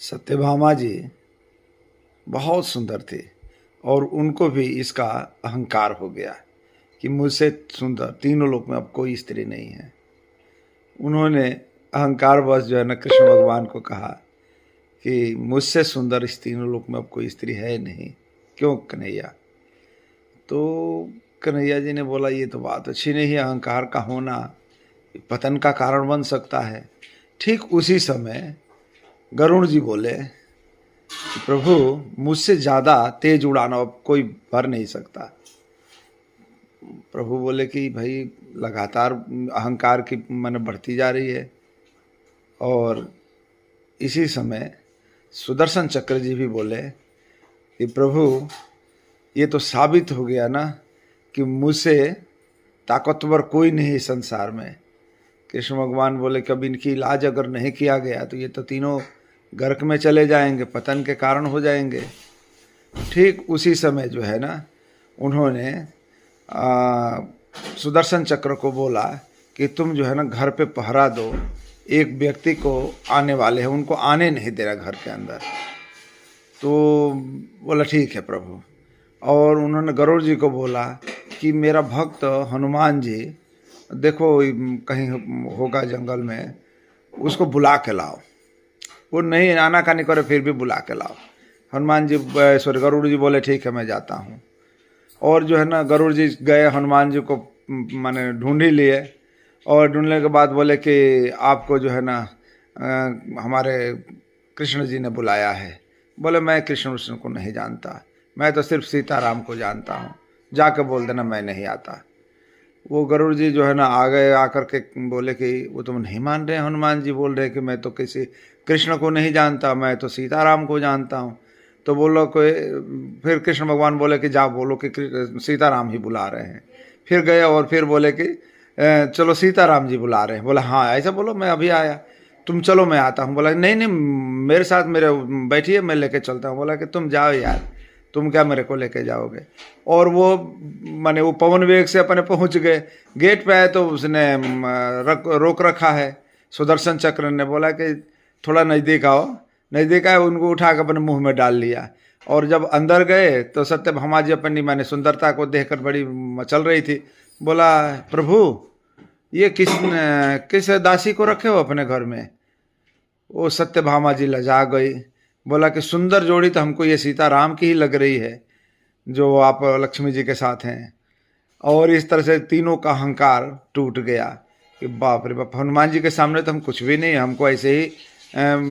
सत्यभामा जी बहुत सुंदर थे और उनको भी इसका अहंकार हो गया कि मुझसे सुंदर तीनों लोक में अब कोई स्त्री नहीं है। उन्होंने अहंकारवश जो है ना कृष्ण भगवान को कहा कि मुझसे सुंदर इस तीनों लोक में अब कोई स्त्री है नहीं, क्यों कन्हैया? तो कन्हैया जी ने बोला ये तो बात अच्छी नहीं है, अहंकार का होना पतन का कारण बन सकता है। ठीक उसी समय गरुड़ जी बोले कि प्रभु मुझसे ज़्यादा तेज उड़ाना अब कोई भर नहीं सकता। प्रभु बोले कि भाई लगातार अहंकार की मन बढ़ती जा रही है। और इसी समय सुदर्शन चक्र जी भी बोले कि प्रभु ये तो साबित हो गया ना कि मुझसे ताकतवर कोई नहीं इस संसार में। कृष्ण भगवान बोले कि अब इनकी इलाज अगर नहीं किया गया तो ये तो तीनों गर्क में चले जाएंगे, पतन के कारण हो जाएंगे। ठीक उसी समय जो है ना उन्होंने सुदर्शन चक्र को बोला कि तुम जो है ना घर पे पहरा दो, एक व्यक्ति को आने वाले हैं, उनको आने नहीं दे रहा घर के अंदर। तो बोला ठीक है प्रभु। और उन्होंने गरुड़ जी को बोला कि मेरा भक्त हनुमान जी देखो कहीं होगा जंगल में, उसको बुला के लाओ। वो नहीं आनाकानी करे फिर भी बुला के लाओ। हनुमान जी सॉरी गरुड़ जी बोले ठीक है मैं जाता हूँ। और जो है ना गरुड़ जी गए, हनुमान जी को माने ढूंढ ही लिए। और ढूंढने के बाद बोले कि आपको जो है ना हमारे कृष्ण जी ने बुलाया है। बोले मैं कृष्ण कृष्ण को नहीं जानता, मैं तो सिर्फ सीताराम को जानता हूँ, जाकर बोल देना मैं नहीं आता। वो गरुड़ जी जो है ना आ गए, आकर के बोले कि वो तुम नहीं मान रहे। हनुमान जी बोल रहे कि मैं तो किसी कृष्ण को नहीं जानता, मैं तो सीताराम को जानता हूँ। तो बोलो कोई, फिर कृष्ण भगवान बोले कि जाओ बोलो कि सीताराम ही बुला रहे हैं। फिर गए और फिर बोले कि चलो सीताराम जी बुला रहे हैं। बोला हाँ ऐसा बोलो, मैं अभी आया, तुम चलो मैं आता हूँ। बोला नहीं नहीं मेरे साथ मेरे बैठिए, मैं लेके चलता हूँ। बोला कि तुम जाओ यार, तुम क्या मेरे को लेके जाओगे? और वो माने वो पवन वेग से अपने पहुंच गए। गेट पे आए तो उसने रोक रखा है। सुदर्शन चक्र ने बोला कि थोड़ा नज़दीक आओ। नज़दीक आए, उनको उठा कर अपने मुंह में डाल लिया। और जब अंदर गए तो सत्यभामा जी अपनी माने सुंदरता को देखकर बड़ी मचल रही थी। बोला प्रभु ये किस दासी को रखे हो अपने घर में? वो सत्यभामा जी लजा गई। बोला कि सुंदर जोड़ी तो हमको ये सीताराम की ही लग रही है जो आप लक्ष्मी जी के साथ हैं। और इस तरह से तीनों का अहंकार टूट गया कि बाप रे बाप, हनुमान जी के सामने तो हम कुछ भी नहीं, हमको ऐसे ही